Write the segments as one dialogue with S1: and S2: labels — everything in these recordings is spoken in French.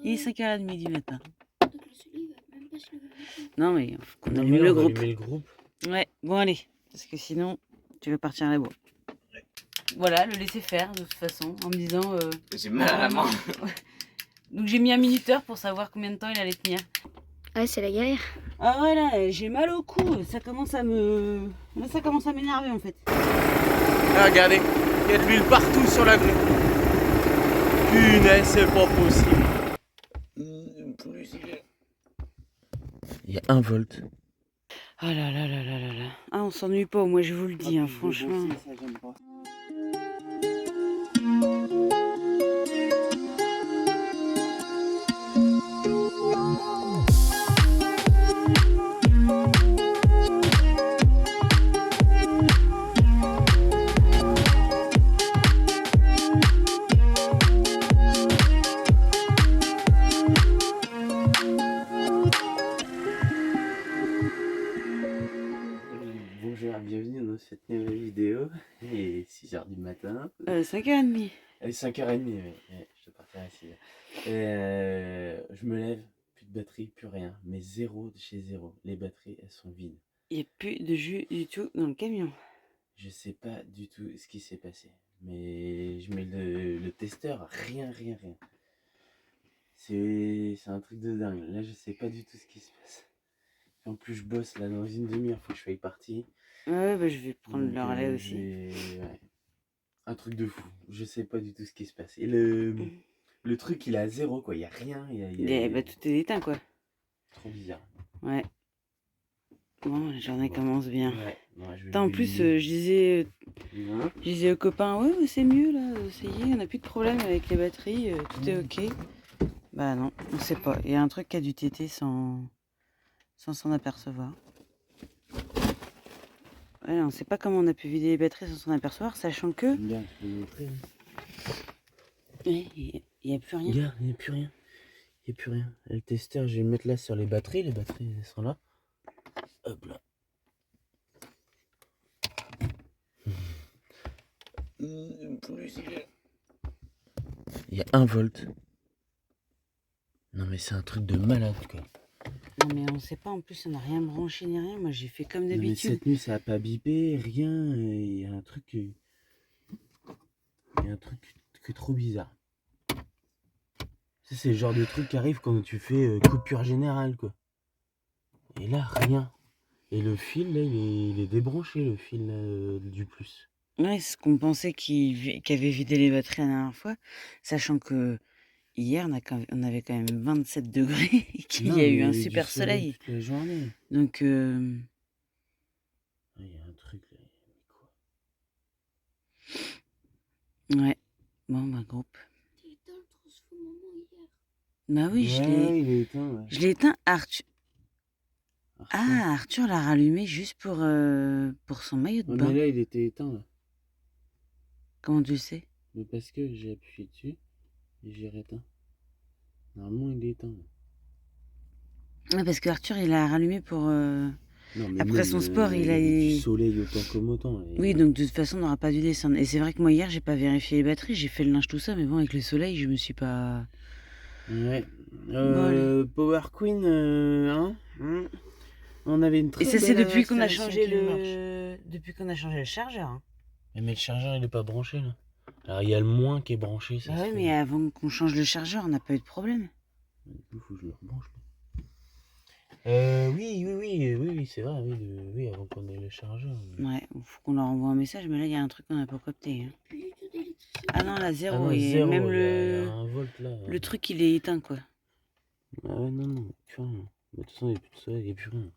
S1: Il est 5h30 du matin.
S2: Donc le soleil va même pas se lever.
S1: Non mais faut qu'on
S3: Non,
S1: allume
S3: mais là,
S1: le
S3: on va
S1: groupe.
S3: allumer le groupe.
S1: Ouais, bon allez, parce que sinon tu vas partir à la bourre.
S3: Ouais.
S1: Voilà, le laisser faire de toute façon, en me disant...
S3: J'ai mal à la main.
S1: Donc j'ai mis un minuteur pour savoir combien de temps il allait tenir.
S2: Ouais, c'est la galère.
S1: Ah ouais là, j'ai mal au cou, ça commence à me... Là ça commence à m'énerver en fait.
S3: Ah, regardez, il y a de l'huile partout sur la grue. Punaise, c'est pas possible. Il y a 1 volt.
S1: Ah là là là là là là. Ah on s'ennuie pas, moi je vous le dis, hein, franchement.
S3: Ça, j'aime pas. Bonjour, bienvenue dans cette nouvelle vidéo. Il est 6h du matin.
S1: 5h30.
S3: 5h30, oui. Je te partirai à 6h. Je me lève, plus de batterie, plus rien. Mais zéro de chez zéro. Les batteries, elles sont vides.
S1: Il n'y a plus de jus du tout dans le camion.
S3: Je sais pas du tout ce qui s'est passé. Mais je mets le testeur, rien. C'est un truc de dingue. Là, je sais pas du tout ce qui se passe. En plus, je bosse là dans une demi-heure, faut que je fasse partie.
S1: Ouais, bah je vais prendre
S3: Donc,
S1: le relais aussi.
S3: ouais. Un truc de fou. Je sais pas du tout ce qui se passe. Et le truc, il est à zéro, quoi. Il y a rien.
S1: Bah tout est éteint quoi.
S3: Trop bizarre.
S1: Ouais. Bon, la journée commence bien.
S3: Ouais. Non, je vais
S1: En
S3: lever
S1: plus,
S3: le
S1: je disais aux copains, ouais, c'est mieux là, ça y est, on n'a plus de problème avec les batteries, tout est ok. Bah non, on sait pas. Il y a un truc qui a dû téter sans s'en apercevoir. Ouais, on sait pas comment on a pu vider les batteries sans s'en apercevoir, sachant que...
S3: Bien, je vais montrer.
S1: Ouais, il n'y a plus rien.
S3: Regarde, il n'y a plus rien. Il n'y a plus rien. Le testeur, je vais le mettre là sur les batteries. Les batteries, elles sont là. Hop là. Il y a 1 volt. Non mais c'est un truc de malade quoi.
S1: Non mais on sait pas, en plus on n'a rien branché ni rien, moi j'ai fait comme
S3: Non mais
S1: d'habitude.
S3: cette nuit ça a pas bipé, rien. Il y a un truc qui est trop bizarre. Ça, c'est le genre de truc qui arrive quand tu fais coupure générale quoi. Et là rien. Et le fil là il est débranché, le fil du plus.
S1: Ouais, c'est ce qu'on pensait qu'il avait vidé les batteries la dernière fois, sachant que hier on avait quand même 27 degrés et qu'il y a eu un super soleil.
S3: Toute la journée.
S1: Donc,
S3: Il y a un truc là.
S1: ouais. Bon, bah, groupe.
S2: T'as éteint le transfo-maman hier.
S1: Bah oui,
S3: Ouais, il est éteint. Ouais.
S1: je l'ai éteint. Arthur l'a rallumé juste pour son maillot de
S3: Ouais,
S1: bain.
S3: mais là il était éteint là.
S1: Comment tu le sais?
S3: Mais parce que j'ai appuyé dessus et j'ai rééteint. Normalement il est éteint.
S1: Ouais, parce que Arthur il a rallumé pour...
S3: Non, mais
S1: Après
S3: même,
S1: son sport, il a...
S3: du soleil autant comme autant.
S1: Oui, donc de toute façon, on n'aura pas dû descendre. Et c'est vrai que moi, hier, j'ai pas vérifié les batteries. J'ai fait le linge, tout ça. Mais bon, avec le soleil, je me suis pas...
S3: Ouais.
S1: Bon,
S3: Power Queen, hein, on avait une très
S1: et ça, c'est
S3: belle
S1: depuis qu'on a
S3: installation
S1: changé
S3: qui marche.
S1: Depuis qu'on a changé le chargeur. Hein.
S3: Mais le chargeur, il est pas branché, là. Alors, il y a le moins qui est branché, ça.
S1: Bah ouais, mais avant qu'on change le chargeur, on n'a pas eu de problème.
S3: Du coup, faut que je le rebranche. Oui, c'est vrai, oui, avant qu'on ait le chargeur.
S1: Ouais, faut qu'on leur envoie un message. Mais là, il y a un truc qu'on n'a pas capté. Hein.
S2: Plus du tout d'électricité.
S1: Ah non, là, zéro.
S3: Ah non,
S1: et
S3: zéro,
S1: même
S3: il y a 1 volt, là.
S1: le truc, il est éteint, quoi.
S3: Ah ouais, non, plus rien. De toute façon, il n'y a plus de soleil, il n'y a plus rien.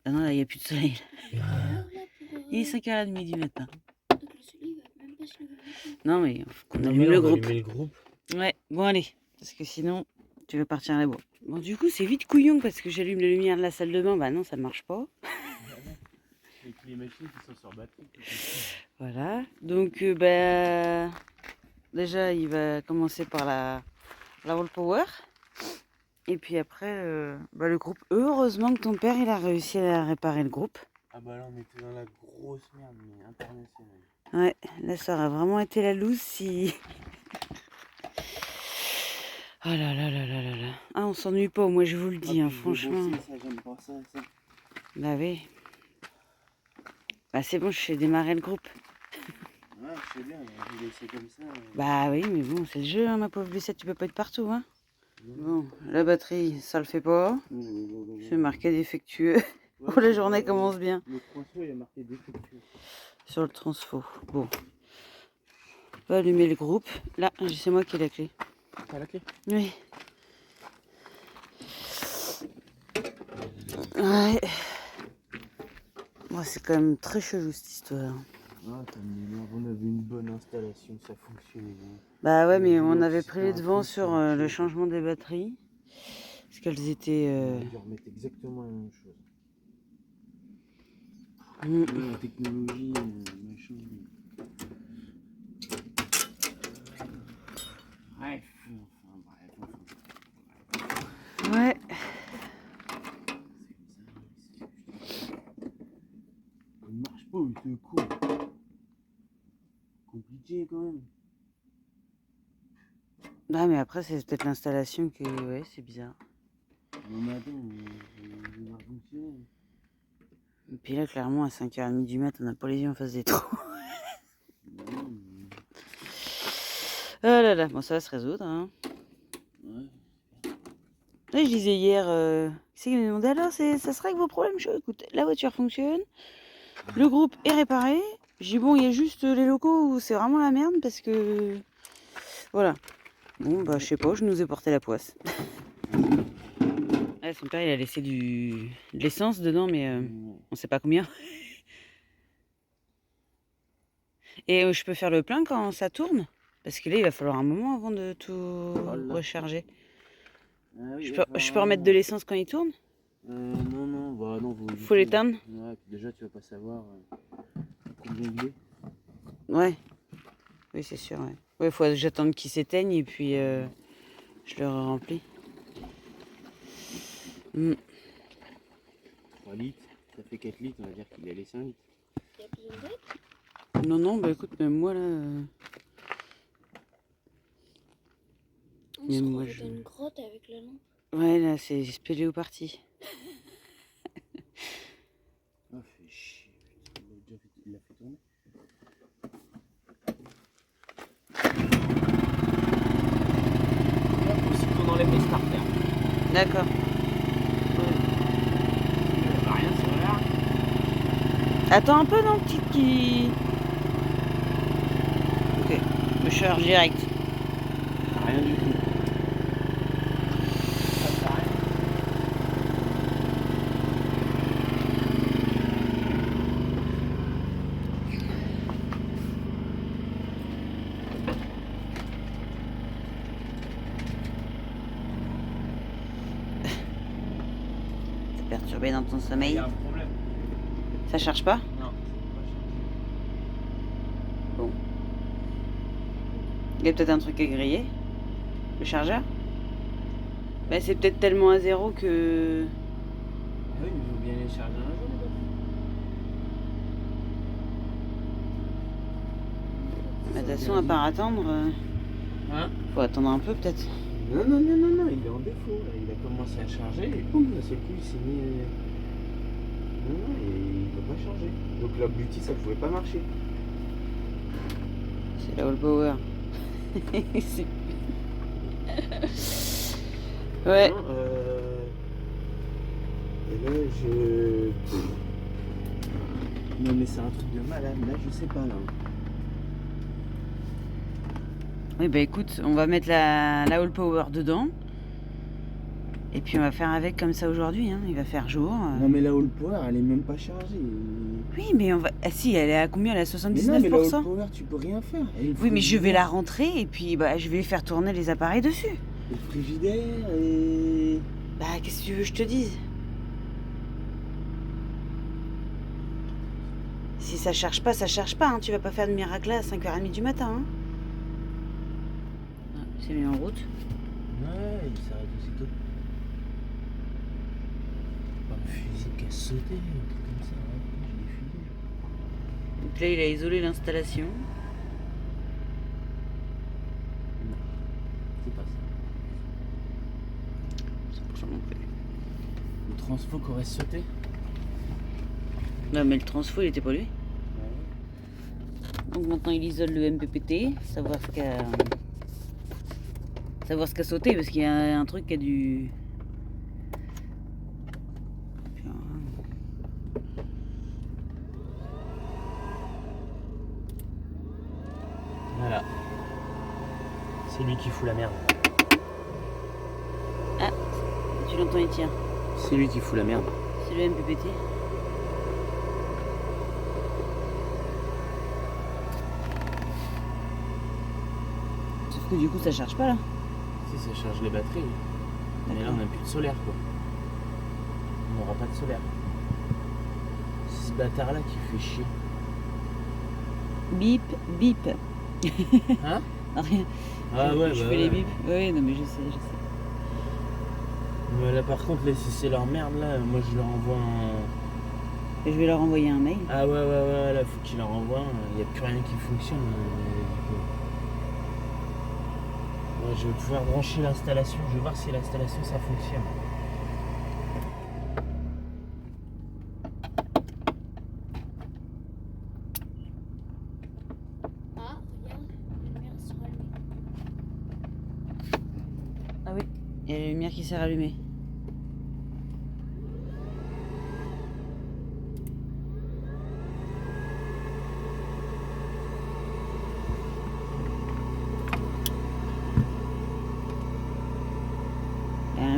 S1: Ah non, là, il n'y a plus de soleil.
S2: Alors là, pour,
S1: Il est 5h30 du matin.
S2: donc le soleil va même pas se lever.
S1: Non, mais faut qu'on
S3: Non,
S1: allume
S3: mais là,
S1: le
S3: on va
S1: groupe.
S3: allumer le groupe.
S1: Ouais, bon, allez. Parce que sinon, tu vas partir à la bourre. Bon, du coup, c'est vite couillon parce que j'allume la lumière de la salle de bain. Bah non, ça marche pas.
S3: Avec les machines qui sont sur batterie.
S1: Voilà. Donc, bah, déjà, il va commencer par la wall power. Et puis après, bah, le groupe. Heureusement que ton père, il a réussi à réparer le groupe.
S3: Ah bah là, on était dans la grosse merde, mais internationale.
S1: Ouais, là, ça aurait vraiment été la loose si... Ah là là là là là là. Ah, on s'ennuie pas, moi je vous le dis, hein, franchement.
S3: Ça, j'aime pas ça, ça.
S1: Bah oui. Bah c'est bon, je fais démarrer le groupe.
S3: Ouais, je sais bien, je vais laisser comme ça.
S1: Bah oui, mais bon, c'est le jeu, hein, ma pauvre Lucette, tu peux pas être partout, hein.
S3: Non.
S1: Bon, la batterie, ça le fait pas. C'est marqué défectueux.
S3: Ouais,
S1: Oh, la journée commence bien.
S3: Le transfo, il a marqué défectueux.
S1: Sur le transfo. Bon. On va allumer le groupe. Là, c'est moi qui ai la clé.
S3: T'as la clé?
S1: Oui. Ouais. Bon, c'est quand même très chelou cette histoire.
S3: Ah, ça m'énerve, on avait une bonne installation, ça fonctionnait bien.
S1: Bah ouais, mais on
S3: Donc,
S1: avait
S3: si
S1: pris
S3: t'as
S1: les
S3: un
S1: devants
S3: truc,
S1: sur
S3: c'est
S1: le
S3: ok.
S1: changement des batteries. Parce qu'elles étaient...
S3: On a dû remettre exactement la même chose. La technologie, machin. Bref,
S1: Ouais.
S3: il marche pas, il se court. Compliqué quand même.
S1: Bah mais après, c'est peut-être l'installation qui... Ouais, c'est bizarre.
S3: Non mais attends, il va fonctionner.
S1: Et puis là, clairement, à 5h30 du mat, on n'a pas les yeux en face des trous.
S3: Non, mais...
S1: Oh là là, bon, ça va se résoudre, hein.
S3: Ouais.
S1: Là, je disais hier, c'est qui m'a demandé alors, ça serait que vos problèmes? Je dis, écoute, la voiture fonctionne, le groupe est réparé. Je dis, bon, il y a juste les locaux où c'est vraiment la merde parce que. Voilà. Bon, bah, je sais pas, je nous ai porté la poisse. Ouais, son père, il a laissé de l'essence dedans, mais on sait pas combien. Et je peux faire le plein quand ça tourne? Parce que là, il va falloir un moment avant de tout recharger.
S3: Ah oui,
S1: Je peux remettre de l'essence quand il tourne?
S3: non, non, bah non,
S1: Faut l'éteindre?
S3: Ouais, puis déjà tu vas pas savoir combien il est.
S1: Ouais. Oui, c'est sûr, ouais. Ouais, faut que j'attende qu'il s'éteigne et puis je le remplis.
S3: 3 litres, ça fait 4 litres, on va dire qu'il a les 5 litres.
S2: Il y a besoin d'aide?
S1: Non, non, bah écoute, même moi là.
S2: On
S1: Mais
S2: se
S1: moi,
S2: croirait dans une grotte avec la lampe.
S1: Ouais, là, c'est spéléo parti.
S3: Ah, fait chier, putain, il l'a fait tourner. Là, faut aussi qu'on enlève les starters.
S1: D'accord.
S3: Il va rien sur l'air.
S1: Attends un peu, non, petite qui. Ok, je charge direct.
S3: Rien du tout. Ça rien.
S1: T'es perturbé dans ton
S3: Il
S1: sommeil?
S3: y a un problème.
S1: Ça charge pas?
S3: Non,
S1: Bon. Il y a peut-être un truc à griller? Le chargeur? Bah, c'est peut-être tellement à zéro que.
S3: ah oui, mais il faut bien les charger un jour, les batteries.
S1: Bah, de toute façon, à part attendre,
S3: Hein?
S1: faut attendre un peu peut-être.
S3: Non, non, non, non, non, il est en défaut. Là. Il a commencé à charger et boum, d'un seul coup, il s'est mis. Non, non, il ne peut pas charger. Donc la Bluetooth, ça pouvait pas marcher.
S1: C'est la All Power. Ouais.
S3: Non, et là, je. Non, mais c'est un truc de malade. Là, je sais pas, là.
S1: Oui, bah écoute, on va mettre la All Power dedans. Et puis on va faire avec comme ça aujourd'hui, hein. Il va faire jour.
S3: Non, mais la All Power, elle est même pas chargée.
S1: Oui, mais on va. Ah si, elle est à combien? Elle est à 79%.
S3: Mais non, mais la All Power, tu peux rien faire. Et le
S1: Oui, mais je vais
S3: frigidaire,
S1: la rentrer et puis bah, je vais faire tourner les appareils dessus.
S3: et le frigidaire et.
S1: Bah, qu'est-ce que tu veux que je te dise? Si ça charge pas, ça charge pas. Hein. Tu vas pas faire de miracle là à 5h30 du matin. Hein. Ah, c'est mis en route.
S3: Ouais, il s'arrête aussitôt. Pas un fusil qui a sauté, un truc comme ça. Ouais, j'ai des fusils.
S1: Donc là, il a isolé l'installation.
S3: Non, c'est pas ça.
S1: non plus.
S3: Le transfo qui aurait sauté.
S1: Non, mais le transfo, il était pas lui. Donc maintenant, il isole le MPPT, savoir ce qu'a sauté, parce qu'il y a un truc qui a dû...
S3: Voilà. C'est lui qui fout la merde.
S1: Ah, tu l'entends, il tient.
S3: C'est lui qui fout la merde.
S1: C'est le MPPT. Sauf que du coup, ça charge pas là.
S3: Si, ça charge les batteries. Mais là, on n'a plus de solaire, quoi. On n'aura pas de solaire. C'est ce bâtard-là qui fait chier.
S1: Bip, bip.
S3: Hein?
S1: Rien.
S3: Ah ouais,
S1: Je
S3: bah
S1: fais les
S3: ouais.
S1: bips. Oui, non, mais je sais.
S3: Mais là, par contre, là, si c'est leur merde, là, moi, je leur envoie un...
S1: Et je vais leur envoyer un mail.
S3: Ah ouais, là, faut qu'il leur envoie un. Il n'y a plus rien qui fonctionne. Ouais, je vais pouvoir brancher l'installation. Je vais voir si l'installation, ça fonctionne.
S2: Ah, regarde, la lumière sera allumée.
S1: Ah oui, il y a la lumière qui s'est rallumée.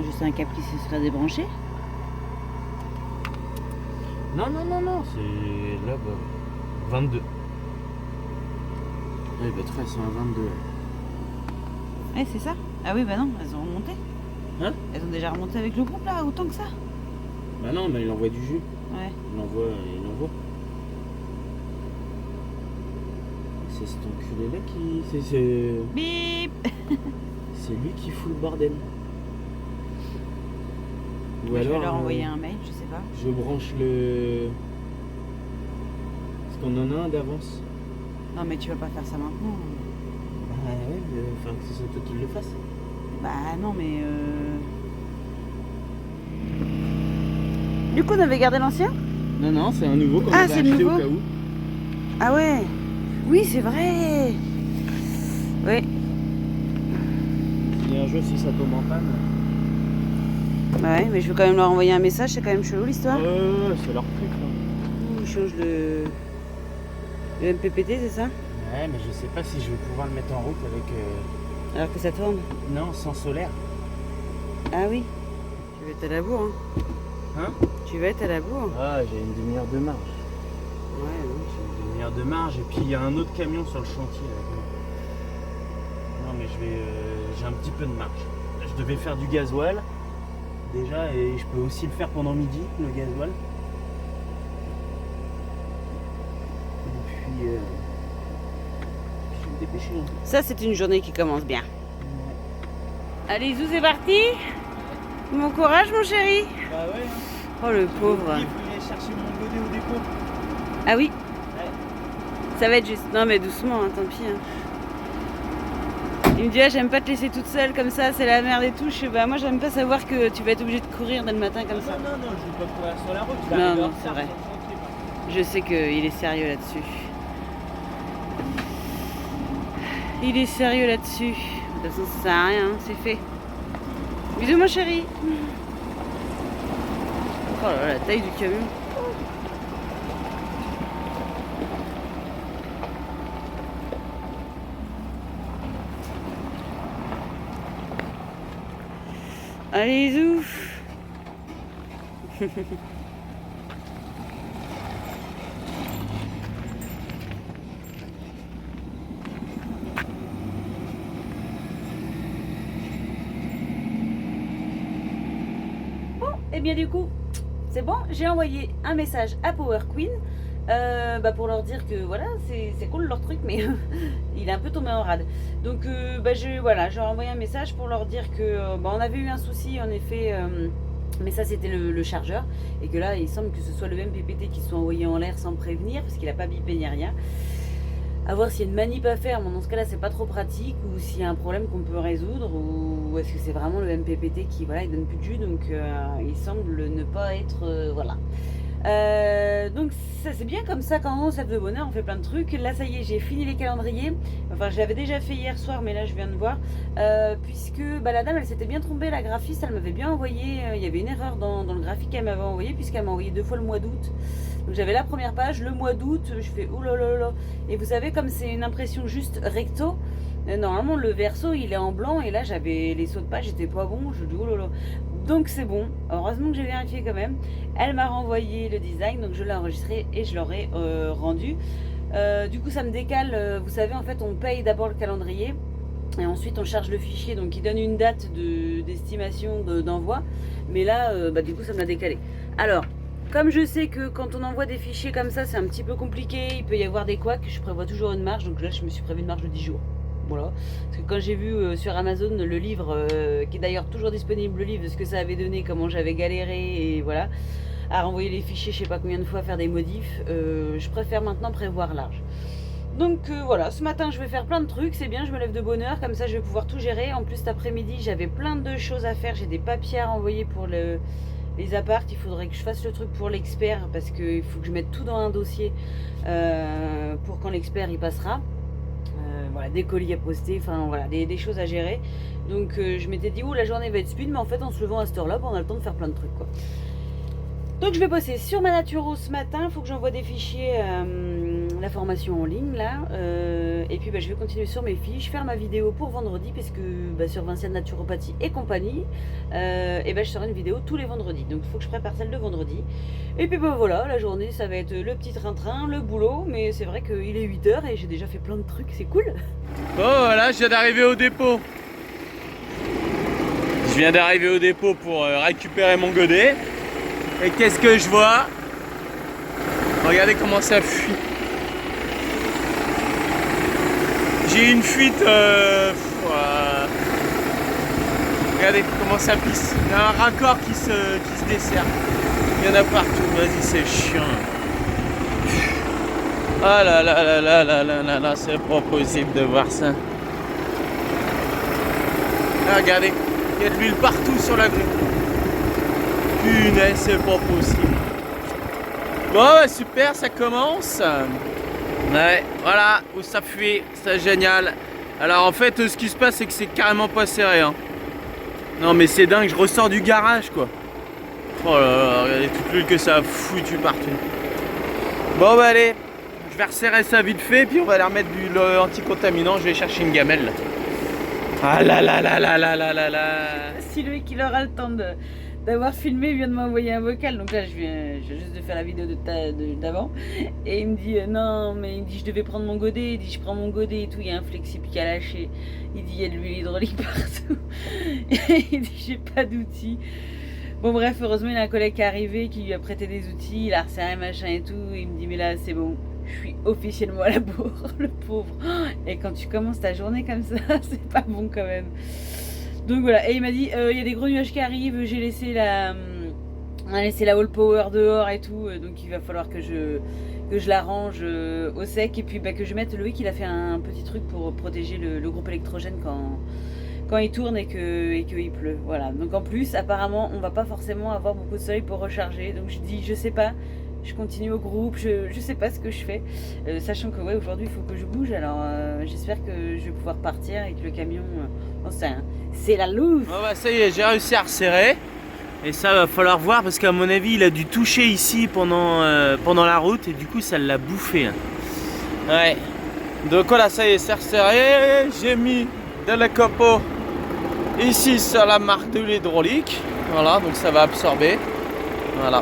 S1: Juste un câble qui se serait débranché.
S3: Non, c'est là, bah, 22. Les batteries, elles sont à 22.
S1: Ouais, c'est ça. Ah oui, bah non, elles ont remonté.
S3: Hein?
S1: Elles ont déjà remonté avec le groupe là, autant que ça.
S3: Bah non, mais il envoie du jus.
S1: Ouais.
S3: Il envoie. C'est cet enculé là qui...
S1: Bip.
S3: C'est lui qui fout le bordel. Ou
S1: Je vais
S3: alors,
S1: leur envoyer un mail, je sais pas.
S3: je branche le... Parce qu'on en a un d'avance.
S1: Non, mais tu vas pas faire ça maintenant.
S3: Bah ouais, enfin que ce soit toi qui le fasse.
S1: Bah non, mais Du coup, on avait gardé l'ancien?
S3: Non, c'est un nouveau qu'on
S1: Ah,
S3: avait
S1: c'est le
S3: acheté au
S1: nouveau
S3: cas où.
S1: Ah ouais. Oui, c'est vrai. Oui.
S3: Et un jour, si ça tombe en panne...
S1: Ouais, mais je vais quand même leur envoyer un message, c'est quand même chelou l'histoire.
S3: c'est leur truc, là.
S1: Ils changent le MPPT, c'est ça?
S3: Ouais, mais je sais pas si je vais pouvoir le mettre en route avec...
S1: Alors que ça tourne.
S3: Non, sans solaire.
S1: Ah oui. Tu vas être à la bourre,
S3: Hein?
S1: Tu vas être à la bourre.
S3: Ah, j'ai une demi-heure de marge.
S1: Ouais, oui.
S3: J'ai une demi-heure de marge et puis il y a un autre camion sur le chantier. Là. Non, mais j'ai un petit peu de marge. Je devais faire du gasoil déjà et je peux aussi le faire pendant midi, le gasoil. Et puis, je vais me dépêcher. Hein.
S1: Ça, c'est une journée qui commence bien. Allez, Zou, c'est parti. Bon courage, mon chéri.
S3: Bah ouais.
S1: Oh, le pauvre.
S3: Il faut aller chercher mon bonnet au dépôt.
S1: Ah oui.
S3: Ouais.
S1: Ça va être juste. Non, mais doucement, hein, tant pis. Hein. Il me dit, ah, j'aime pas te laisser toute seule comme ça, c'est la merde et tout. Je sais, bah, moi, j'aime pas savoir que tu vas être obligé de courir dès le matin comme ça.
S3: Non, je vais pas courir sur la route. Je vais
S1: Non,
S3: arriver
S1: non,
S3: en
S1: c'est
S3: retard
S1: vrai.
S3: sur le chantier, par contre.
S1: Je sais qu'il est sérieux là-dessus. Il est sérieux là-dessus. De toute façon, ça sert à rien, hein, c'est fait. Bisous, mon chéri. Oh là là, la taille du camion. Allez, Zou. Et bien du coup, c'est bon, j'ai envoyé un message à Power Queen pour leur dire que voilà, c'est cool leur truc, mais il est un peu tombé en rade. Donc j'ai envoyé un message pour leur dire que on avait eu un souci en effet, mais ça c'était le chargeur, et que là il semble que ce soit le MPPT qui soit envoyé en l'air sans prévenir, parce qu'il n'a pas bipé ni rien. à voir s'il y a une manip à faire. Bon, dans ce cas-là, c'est pas trop pratique, ou s'il y a un problème qu'on peut résoudre, ou est-ce que c'est vraiment le MPPT qui, voilà, il donne plus de jus, donc il semble ne pas être, voilà. Donc ça c'est bien comme ça quand on s'aide de bonheur, on fait plein de trucs. Là ça y est, j'ai fini les calendriers. Enfin je l'avais déjà fait hier soir, mais là je viens de voir. Puisque bah, la dame elle s'était bien trompée, la graphiste elle m'avait bien envoyé, il y avait une erreur dans le graphique qu'elle m'avait envoyé, puisqu'elle m'a envoyé 2 fois le mois d'août. Donc j'avais la première page, le mois d'août, je fais oulala. Et vous savez comme c'est une impression juste recto, normalement le verso il est en blanc, et là j'avais les sauts de page, j'étais pas bon, je dis oulala. Donc c'est bon, heureusement que j'ai vérifié quand même. Elle m'a renvoyé le design, donc je l'ai enregistré et je l'aurai rendu. Du coup ça me décale, vous savez en fait on paye d'abord le calendrier et ensuite on charge le fichier, donc il donne une date d'estimation d'envoi. Mais là bah, du coup ça me l'a décalé. Alors comme je sais que quand on envoie des fichiers comme ça c'est un petit peu compliqué, il peut y avoir des couacs, je prévois toujours une marge, donc là je me suis prévu une marge de 10 jours. Voilà. Parce que quand j'ai vu sur Amazon le livre, qui est d'ailleurs toujours disponible, le livre de ce que ça avait donné, comment j'avais galéré, et voilà, à renvoyer les fichiers je sais pas combien de fois, faire des modifs, je préfère maintenant prévoir large. Donc voilà, ce matin je vais faire plein de trucs, c'est bien, je me lève de bonne heure, comme ça je vais pouvoir tout gérer. En plus cet après-midi j'avais plein de choses à faire, j'ai des papiers à envoyer pour les apparts, il faudrait que je fasse le truc pour l'expert, parce qu'il faut que je mette tout dans un dossier pour quand l'expert il passera. Voilà, des colis à poster, enfin voilà, des choses à gérer. Donc je m'étais dit, la journée va être speed, mais en fait en se levant à cette heure-là, on a le temps de faire plein de trucs quoi. Donc je vais bosser sur ma Naturo ce matin, il faut que j'envoie des fichiers, la formation en ligne là, et puis bah, je vais continuer sur mes fiches, faire ma vidéo pour vendredi, parce que bah, sur Vinciane Naturopathie et compagnie, et bah, je ferai une vidéo tous les vendredis, donc il faut que je prépare celle de vendredi. Et puis bah voilà, la journée ça va être le petit train-train, le boulot, mais c'est vrai qu'il est 8h et j'ai déjà fait plein de trucs, c'est cool.
S3: Bon voilà, je viens d'arriver au dépôt. Je viens d'arriver au dépôt pour récupérer mon godet. Et qu'est-ce que je vois? Regardez comment ça fuit. J'ai une fuite. Regardez comment ça pisse. Il y a un raccord qui se dessert. Il y en a partout. Vas-y, c'est chiant. Ah là là là là là là là là, c'est pas possible de voir ça. Ah, regardez, il y a de l'huile partout sur la grille. Punaise, c'est pas possible. Bon, super, ça commence. Ouais, voilà, où ça fuit, c'est génial. Alors en fait, ce qui se passe, c'est que c'est carrément pas serré. Hein. Non mais c'est dingue, je ressors du garage quoi. Oh là là, regardez toute l'huile que ça a foutu partout. Bon bah allez, je vais resserrer ça vite fait, puis on va aller remettre du anticontaminant. Je vais chercher une gamelle. Ah là là là là là là là là.
S1: Si lui qui aura le temps d'avoir filmé, il vient de m'envoyer un vocal, donc là je viens juste de faire la vidéo d'avant, et il me dit non, mais il me dit je devais prendre mon godet, il dit je prends mon godet et tout, il y a un flexible qui a lâché, il dit il y a de l'huile hydraulique partout, et il dit j'ai pas d'outils. Bon bref, heureusement il y a un collègue qui est arrivé, qui lui a prêté des outils, il a resserré machin et tout, et il me dit mais là c'est bon, je suis officiellement à la bourre, le pauvre. Et quand tu commences ta journée comme ça, c'est pas bon quand même. Donc voilà, et il m'a dit, il y a des gros nuages qui arrivent, j'ai laissé on a laissé la wall power dehors et tout, donc il va falloir que je l'arrange au sec, et puis bah, que je mette, Loïc il a fait un petit truc pour protéger le groupe électrogène quand il tourne et qu'il pleut, voilà. Donc en plus, apparemment, on va pas forcément avoir beaucoup de soleil pour recharger, donc je dis, je sais pas, je continue au groupe, je sais pas ce que je fais, sachant que ouais, aujourd'hui il faut que je bouge, alors j'espère que je vais pouvoir partir et que le camion, c'est la louve.
S3: Bon bah ça y est, j'ai réussi à resserrer, et ça va falloir voir parce qu'à mon avis il a dû toucher ici pendant la route et du coup ça l'a bouffé. Hein. Ouais, donc voilà, ça y est, c'est resserré, j'ai mis de la copeaux ici sur la marque de l'hydraulique, voilà, donc ça va absorber, voilà.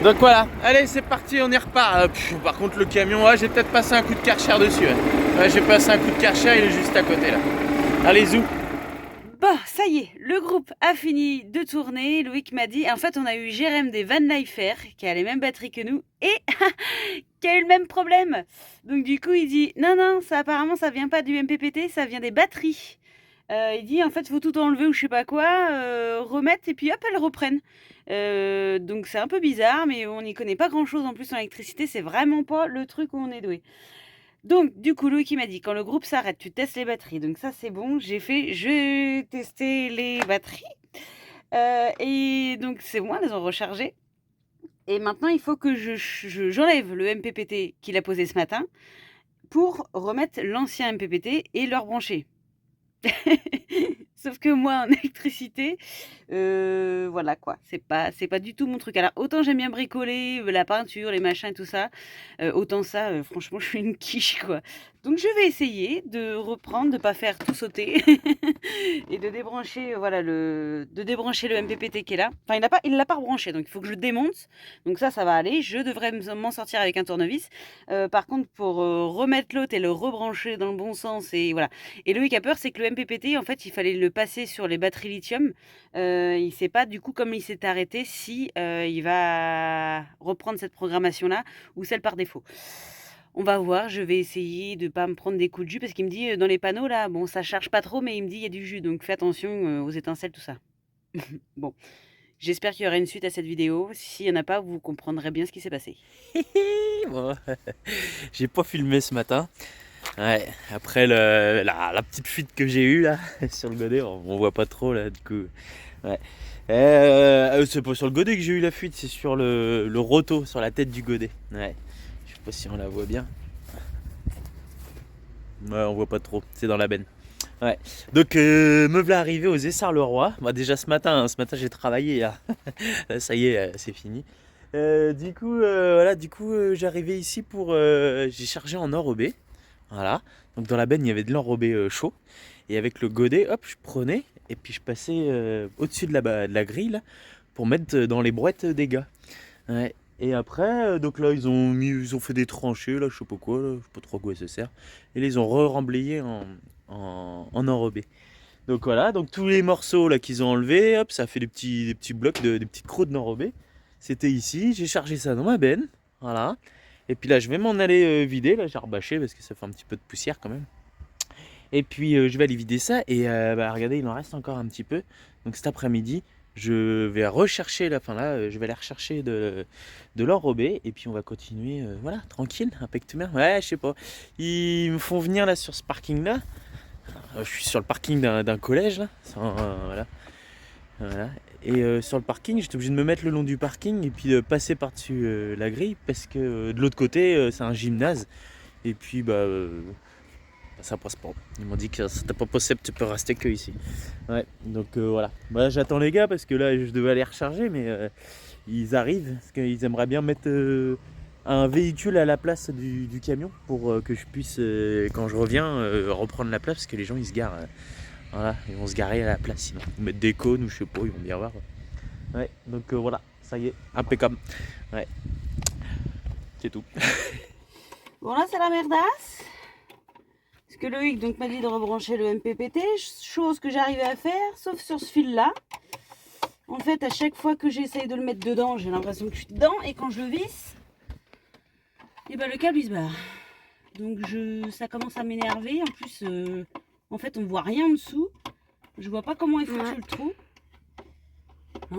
S3: Donc voilà, allez c'est parti, on y repart. Par contre le camion, ouais, j'ai peut-être passé un coup de Karcher dessus. Ouais, j'ai passé un coup de Karcher, il est juste à côté là. Allez zou.
S1: Bon, ça y est, le groupe a fini de tourner. Loïc m'a dit, en fait on a eu Jérém des Van Lifer qui a les mêmes batteries que nous et qui a eu le même problème. Donc du coup il dit, non, ça apparemment ça vient pas du MPPT, ça vient des batteries. Il dit en fait faut tout enlever ou je sais pas quoi, remettre et puis hop elles reprennent. Donc c'est un peu bizarre, mais on n'y connaît pas grand chose en plus en électricité, c'est vraiment pas le truc où on est doué. Donc, du coup, Loïc, il m'a dit, quand le groupe s'arrête, tu testes les batteries. Donc ça, c'est bon. J'ai testé les batteries. Et donc, c'est bon, elles ont rechargé. Et maintenant, il faut que j'enlève le MPPT qu'il a posé ce matin pour remettre l'ancien MPPT et le rebrancher. Sauf que moi, en électricité, voilà quoi, c'est pas du tout mon truc. Alors autant j'aime bien bricoler, la peinture, les machins et tout ça, autant ça, franchement, je suis une quiche quoi. Donc je vais essayer de reprendre, de pas faire tout sauter et de débrancher, voilà, de débrancher le MPPT qui est là. Enfin, il l'a pas rebranché, donc il faut que je le démonte. Donc ça va aller. Je devrais m'en sortir avec un tournevis. Par contre, pour remettre l'autre et le rebrancher dans le bon sens et voilà. Et Loïc a peur, c'est que le MPPT, en fait, il fallait le passer sur les batteries lithium. Il sait pas, du coup, comme il s'est arrêté, si il va reprendre cette programmation-là ou celle par défaut. On va voir, je vais essayer de pas me prendre des coups de jus parce qu'il me dit dans les panneaux là, bon, ça charge pas trop, mais il me dit il y a du jus, donc fais attention aux étincelles, tout ça. Bon, j'espère qu'il y aura une suite à cette vidéo. S'il y en a pas, vous comprendrez bien ce qui s'est passé.
S4: Bon, j'ai pas filmé ce matin. Ouais, après la petite fuite que j'ai eue là sur le godet, on voit pas trop là du coup. Ouais. C'est pas sur le godet que j'ai eu la fuite, c'est sur le roto, sur la tête du godet. Ouais. Je sais pas si on la voit bien. Ouais, on voit pas trop, c'est dans la benne. Ouais. Donc me voilà arrivé aux Essarts-le-Roi. Bah, déjà ce matin j'ai travaillé là. Là, ça y est, c'est fini. Du coup, voilà, j'arrivais ici pour j'ai chargé en enrobé. Voilà. Donc dans la benne, il y avait de l'enrobé chaud. Et avec le godet, hop, je prenais et puis je passais au-dessus de la grille là, pour mettre dans les brouettes des gars. Ouais. Et après, donc là, ils ont fait des tranchées, là, je sais pas quoi, là, je sais pas trop à quoi ça sert. Et là, ils ont remblayé en enrobé. Donc voilà, donc tous les morceaux là qu'ils ont enlevés, hop, ça fait des petits blocs, des petites croûtes d'enrobé. C'était ici, j'ai chargé ça dans ma benne, voilà. Et puis là, je vais m'en aller vider, là, j'ai rebâché parce que ça fait un petit peu de poussière quand même. Et puis je vais aller vider ça et regardez, il en reste encore un petit peu. Donc cet après-midi, je vais rechercher je vais aller rechercher de l'enrobé et puis on va continuer, voilà, tranquille, impec-tout-mer. Ouais, je sais pas. Ils me font venir là sur ce parking là. Je suis sur le parking d'un collège là. Voilà. Voilà. Et sur le parking, j'étais obligé de me mettre le long du parking et puis de passer par-dessus la grille parce que de l'autre côté, c'est un gymnase. Et puis ça passe pas. Ils m'ont dit que c'était pas possible, tu peux rester que ici. Ouais, donc voilà. Bah, j'attends les gars parce que là je devais aller recharger, mais ils arrivent parce qu'ils aimeraient bien mettre un véhicule à la place du camion pour que je puisse, quand je reviens, reprendre la place parce que les gens ils se garent. Voilà, ils vont se garer à la place sinon. Ils mettent des cônes ou je sais pas, ils vont bien voir. Ouais, donc voilà, ça y est, impeccable. Ouais, c'est tout.
S1: Bon, là, c'est la merdasse. Parce que Loïc donc m'a dit de rebrancher le MPPT, chose que j'arrivais à faire, sauf sur ce fil-là. En fait, à chaque fois que j'essaye de le mettre dedans, j'ai l'impression que je suis dedans. Et quand je le visse, et ben, le câble, il se barre. Donc, ça commence à m'énerver. En plus, en fait, on voit rien en dessous. Je vois pas comment est foutu le trou. Hein?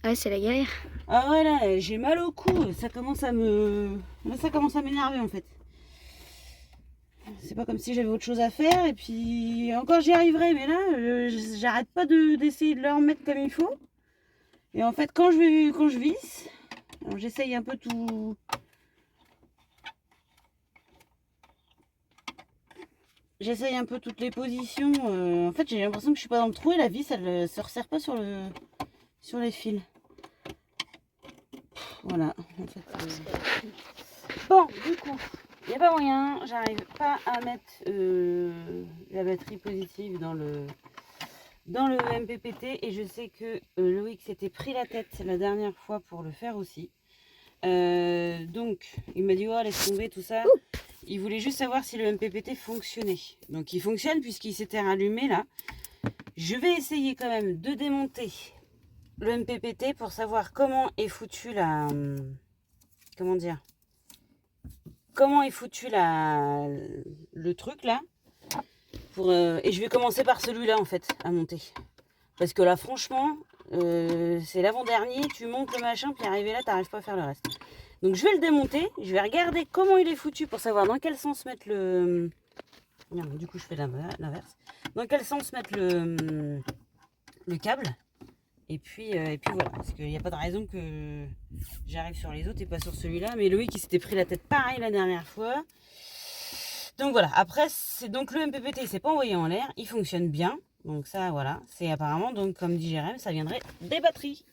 S2: Ouais, c'est la galère.
S1: Ah ouais, là, j'ai mal au cou. Ça commence à m'énerver, en fait. C'est pas comme si j'avais autre chose à faire. Et puis, encore, j'y arriverai. Mais là, j'arrête pas d'essayer de le remettre comme il faut. Et en fait, quand je visse, j'essaye un peu tout... J'essaye un peu toutes les positions. En fait, j'ai l'impression que je suis pas dans le trou et la vis, elle se resserre pas sur les fils. Voilà. En fait, bon, du coup, il n'y a pas moyen. J'arrive pas à mettre la batterie positive dans le MPPT. Et je sais que Loïc s'était pris la tête la dernière fois pour le faire aussi. Donc, il m'a dit, oh, laisse tomber tout ça. Il voulait juste savoir si le MPPT fonctionnait. Donc il fonctionne puisqu'il s'était rallumé là. Je vais essayer quand même de démonter le MPPT pour savoir comment est foutu la... Comment dire? Comment est foutu le truc là. Et je vais commencer par celui-là en fait à monter. Parce que là franchement, c'est l'avant-dernier. Tu montes le machin puis arrivé là, t'arrives pas à faire le reste. Donc je vais le démonter, je vais regarder comment il est foutu pour savoir dans quel sens mettre le... Non, du coup je fais l'inverse. Dans quel sens mettre le câble. Et puis voilà, parce qu'il n'y a pas de raison que j'arrive sur les autres et pas sur celui-là. Mais Loïc il s'était pris la tête pareil la dernière fois. Donc voilà, après c'est donc le MPPT il s'est pas envoyé en l'air, il fonctionne bien. Donc ça voilà, c'est apparemment donc comme dit Jérém, ça viendrait des batteries.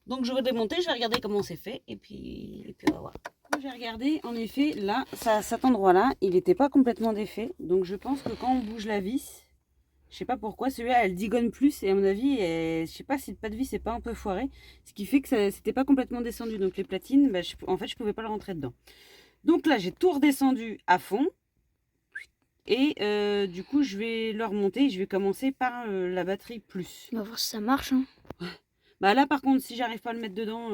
S1: Donc je vais démonter, je vais regarder comment c'est fait et puis on va voir. J'ai regardé, en effet, là, cet endroit-là, il n'était pas complètement défait. Donc je pense que quand on bouge la vis, je sais pas pourquoi, celui-là, elle digonne plus. Et à mon avis, je sais pas si le pas de vis n'est pas un peu foiré. Ce qui fait que ça c'était pas complètement descendu. Donc les platines, bah, en fait, je pouvais pas le rentrer dedans. Donc là, j'ai tout redescendu à fond. Et du coup, je vais le remonter. Je vais commencer par la batterie plus.
S2: On va voir si ça marche. Hein.
S1: Bah là par contre si j'arrive pas à le mettre dedans,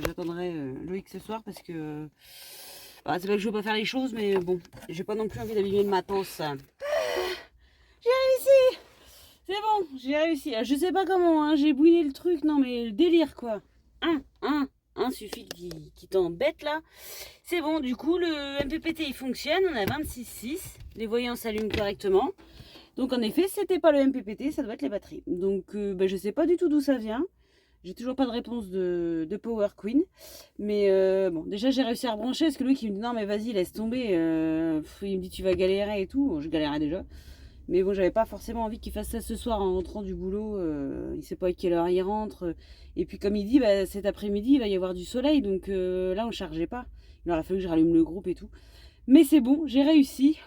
S1: j'attendrai Loïc ce soir parce que bah, c'est pas que je veux pas faire les choses mais bon, j'ai pas non plus envie d'abîmer le matos. J'ai réussi. C'est bon, j'ai réussi. Je sais pas comment, hein, j'ai bouillé le truc, non mais le délire quoi. Suffit qu'il t'embête là. C'est bon, du coup le MPPT il fonctionne, on a 26,6, les voyants s'allument correctement. Donc en effet c'était pas le MPPT, ça doit être les batteries. Donc bah, je sais pas du tout d'où ça vient. J'ai toujours pas de réponse de Power Queen. Mais bon, déjà j'ai réussi à rebrancher parce que lui qui me dit non mais vas-y laisse tomber. Il me dit tu vas galérer et tout. Je galérais déjà. Mais bon, j'avais pas forcément envie qu'il fasse ça ce soir en rentrant du boulot. Il sait pas à quelle heure il rentre. Et puis comme il dit, bah, cet après-midi il va y avoir du soleil. Donc là on chargeait pas. Il aurait fallu que je rallume le groupe et tout. Mais c'est bon, j'ai réussi.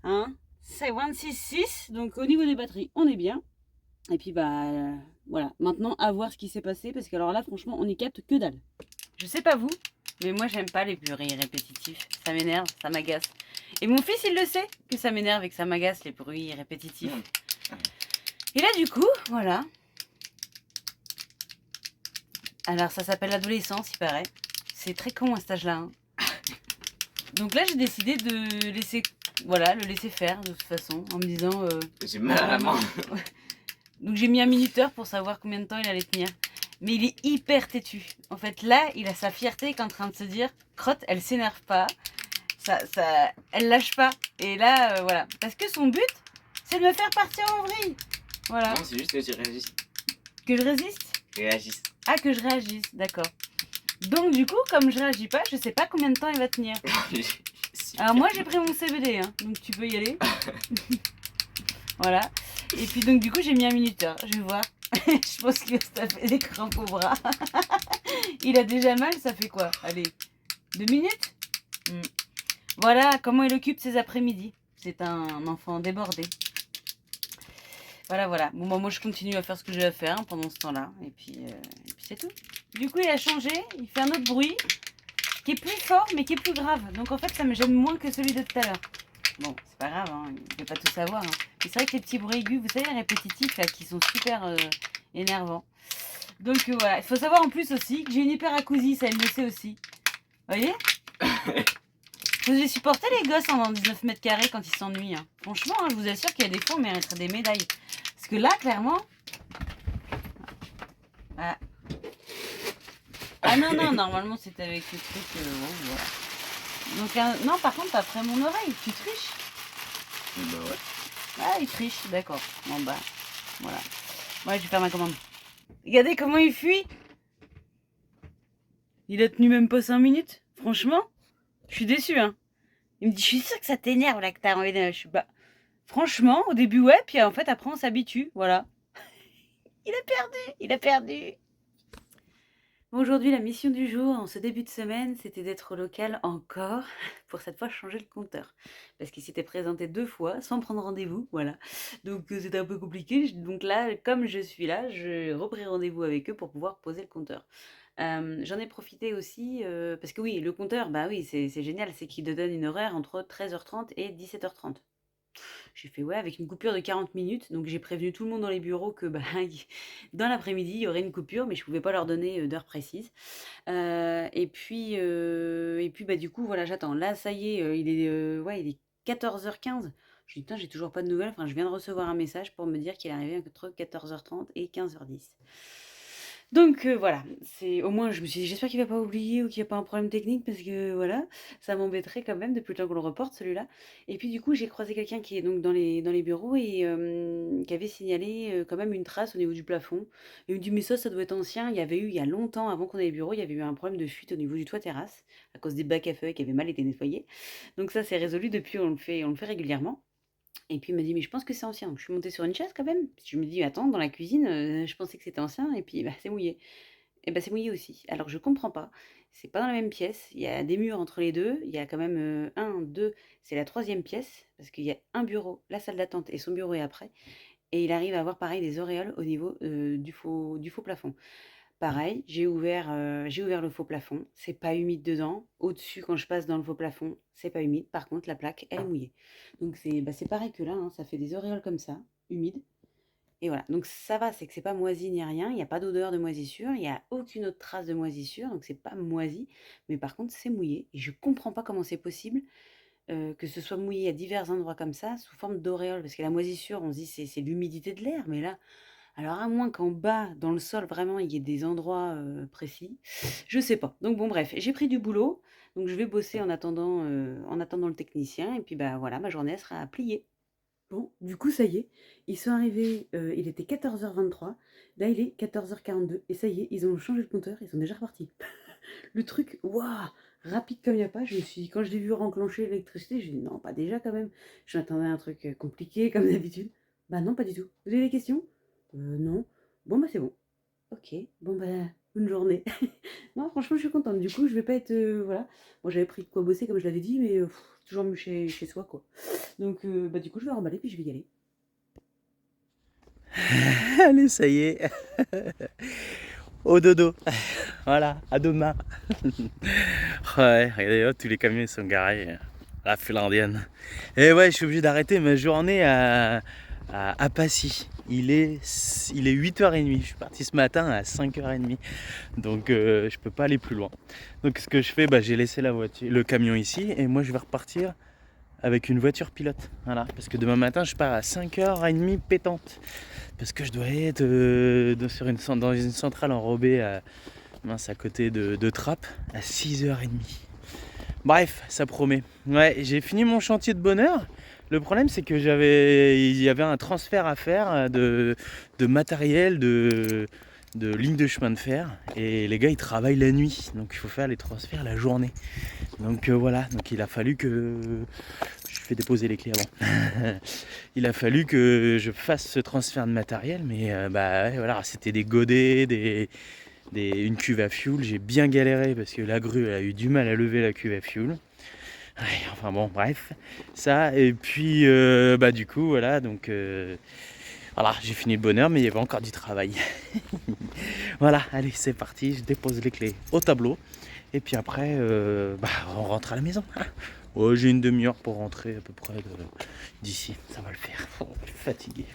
S1: Hein, c'est 26,6. Donc au niveau des batteries, on est bien. Et puis bah voilà, maintenant à voir ce qui s'est passé parce que alors là franchement on n'y capte que dalle. Je sais pas vous, mais moi j'aime pas les bruits répétitifs, ça m'énerve, ça m'agace. Et mon fils il le sait que ça m'énerve et que ça m'agace les bruits répétitifs. Et là du coup, voilà. Alors ça s'appelle l'adolescence il paraît. C'est très con à cet âge-là. Hein. Donc là j'ai décidé de laisser, voilà, le laisser faire de toute façon en me disant...
S3: J'ai mal à la main.
S1: Donc j'ai mis un minuteur pour savoir combien de temps il allait tenir. Mais il est hyper têtu. En fait là, il a sa fierté qui est en train de se dire, crotte, elle s'énerve pas. Elle lâche pas. Et là, voilà. Parce que son but, c'est de me faire partir en vrille. Voilà.
S3: Non, c'est juste que tu réagis.
S1: Que je résiste.
S3: Réagisse.
S1: Ah, que je réagisse, d'accord. Donc du coup, comme je réagis pas, je sais pas combien de temps il va tenir. Alors moi j'ai pris mon CBD, hein, donc tu peux y aller. Voilà. Et puis donc du coup j'ai mis un minuteur, je vais voir. Je pense que ça fait des crampes au bras. Il a déjà mal, ça fait quoi? Allez, 2 minutes. Voilà comment il occupe ses après-midi. C'est un enfant débordé. Voilà, voilà. Bon, bah, moi je continue à faire ce que j'ai à faire hein, pendant ce temps-là. Et puis c'est tout. Du coup il a changé, il fait un autre bruit qui est plus fort mais qui est plus grave. Donc en fait ça me gêne moins que celui de tout à l'heure. Bon, c'est pas grave, hein, il ne peut pas tout savoir. Hein. Mais c'est vrai que les petits bruits aigus, vous savez, les répétitifs, là, qui sont super énervants. Donc voilà, il faut savoir en plus aussi que j'ai une hyperacousie, ça, elle le sait aussi. Vous voyez? Vous avez supporté les gosses en 19 mètres carrés quand ils s'ennuient. Hein. Franchement, hein, je vous assure qu'il y a des fois, on mériterait des médailles. Parce que là, clairement... Ah, non, non, normalement, c'était avec le truc... bon, voilà. Donc, non, par contre, après mon oreille, tu triches.
S3: Bah ouais.
S1: Ah, il triche, d'accord. Bon, bah, voilà. Ouais, je vais faire ma commande. Regardez comment il fuit. Il a tenu même pas 5 minutes. Franchement, je suis déçue, hein. Il me dit, je suis sûre que ça t'énerve, là, que t'as envie de... Je suis bah... Franchement, au début, ouais, puis en fait, après, on s'habitue, voilà. Il a perdu. Aujourd'hui, la mission du jour, en ce début de semaine, c'était d'être au local encore, pour cette fois changer le compteur. Parce qu'il s'était présenté 2 fois, sans prendre rendez-vous, voilà. Donc c'était un peu compliqué. Donc là, comme je suis là, je repris rendez-vous avec eux pour pouvoir poser le compteur. J'en ai profité aussi, parce que oui, le compteur, bah oui, c'est génial, c'est qu'il te donne une horaire entre 13h30 et 17h30. J'ai fait ouais avec une coupure de 40 minutes, donc j'ai prévenu tout le monde dans les bureaux que bah, dans l'après-midi il y aurait une coupure, mais je pouvais pas leur donner d'heure précise. Et puis bah du coup voilà j'attends. Là ça y est, il est 14h15. Je dis putain j'ai toujours pas de nouvelles. Enfin je viens de recevoir un message pour me dire qu'il est arrivé entre 14h30 et 15h10. Donc voilà, c'est au moins je me suis dit: «J'espère qu'il va pas oublier ou qu'il y a pas un problème technique parce que voilà, ça m'embêterait quand même depuis le temps qu'on le reporte celui-là» et puis du coup, j'ai croisé quelqu'un qui est donc dans les bureaux et qui avait signalé, quand même une trace au niveau du plafond. Il me dit: «Mais ça doit être ancien, il y a longtemps avant qu'on ait les bureaux, il y avait eu un problème de fuite au niveau du toit terrasse à cause des bacs à feu qui avaient mal été nettoyés». Donc ça, c'est résolu depuis, on le fait régulièrement. Et puis il m'a dit: «Mais je pense que c'est ancien». Donc je suis montée sur une chaise quand même. Je me dis: «Attends, dans la cuisine, je pensais que c'était ancien» et puis, bah, c'est mouillé. Et bah, c'est mouillé aussi. Alors je comprends pas, c'est pas dans la même pièce, il y a des murs entre les 2. Il y a quand même, 1, 2, c'est la troisième pièce parce qu'il y a un bureau, la salle d'attente et son bureau est après et il arrive à avoir pareil des auréoles au niveau, du faux plafond. Pareil, j'ai ouvert le faux plafond, c'est pas humide dedans. Au-dessus, quand je passe dans le faux plafond, c'est pas humide. Par contre, la plaque, elle est mouillée. Donc c'est pareil que là, hein, ça fait des auréoles comme ça, humides. Et voilà. Donc ça va, c'est que c'est pas moisi ni rien. Il n'y a pas d'odeur de moisissure. Il n'y a aucune autre trace de moisissure. Donc c'est pas moisi. Mais par contre, c'est mouillé. Et je comprends pas comment c'est possible que ce soit mouillé à divers endroits comme ça, sous forme d'auréoles. Parce que la moisissure, on se dit c'est l'humidité de l'air. Mais là, alors à moins qu'en bas, dans le sol, vraiment, il y ait des endroits, précis, je sais pas. Donc bon bref, j'ai pris du boulot, donc je vais bosser en attendant le technicien et puis, bah, voilà, ma journée elle sera pliée. Bon, du coup, ça y est, ils sont arrivés, il était 14h23, là il est 14h42 et ça y est, ils ont changé le compteur, ils sont déjà repartis. Le truc, waouh, rapide comme il y a pas, quand je l'ai vu renclencher l'électricité, j'ai dit: «Non, pas déjà quand même». Je m'attendais à un truc, compliqué comme d'habitude. Bah non, pas du tout. Vous avez des questions? Non. Bon, bah, c'est bon. OK. Bon, bah, bonne journée. Non, franchement, je suis contente. Du coup, je vais pas être, voilà. Bon, j'avais pris de quoi bosser comme je l'avais dit, mais toujours mieux chez soi, quoi. Donc bah, du coup, je vais remballer puis je vais y aller.
S4: Allez, ça y est. Au dodo. Voilà, à demain. Ouais, regardez, oh, tous les camions ils sont garés. La finlandienne. Et ouais, je suis obligé d'arrêter ma journée à Passy. Il est 8h30. Je suis parti ce matin à 5h30. Donc je peux pas aller plus loin. Donc ce que je fais, bah, j'ai laissé le camion ici et moi je vais repartir avec une voiture pilote. Voilà, parce que demain matin je pars à 5h30 pétante. Parce que je dois être dans une centrale enrobée à côté de Trappes à 6h30. Bref, ça promet. Ouais, j'ai fini mon chantier de bonheur. Le problème c'est que il y avait un transfert à faire de matériel, de lignes de chemin de fer. Et les gars ils travaillent la nuit. Donc il faut faire les transferts la journée. Donc voilà, donc il a fallu que je fais déposer les clés avant. Il a fallu que je fasse ce transfert de matériel, mais bah ouais, voilà, c'était des godets, une cuve à fioul. J'ai bien galéré parce que la grue elle a eu du mal à lever la cuve à fioul. Ouais, enfin bon, bref, ça et puis bah du coup voilà, donc voilà, j'ai fini le bonheur, mais il y avait encore du travail. Voilà, allez, c'est parti, je dépose les clés au tableau. Et puis après, bah, on rentre à la maison. Oh, j'ai une demi-heure pour rentrer à peu près d'ici. Ça va le faire. Je suis fatigué.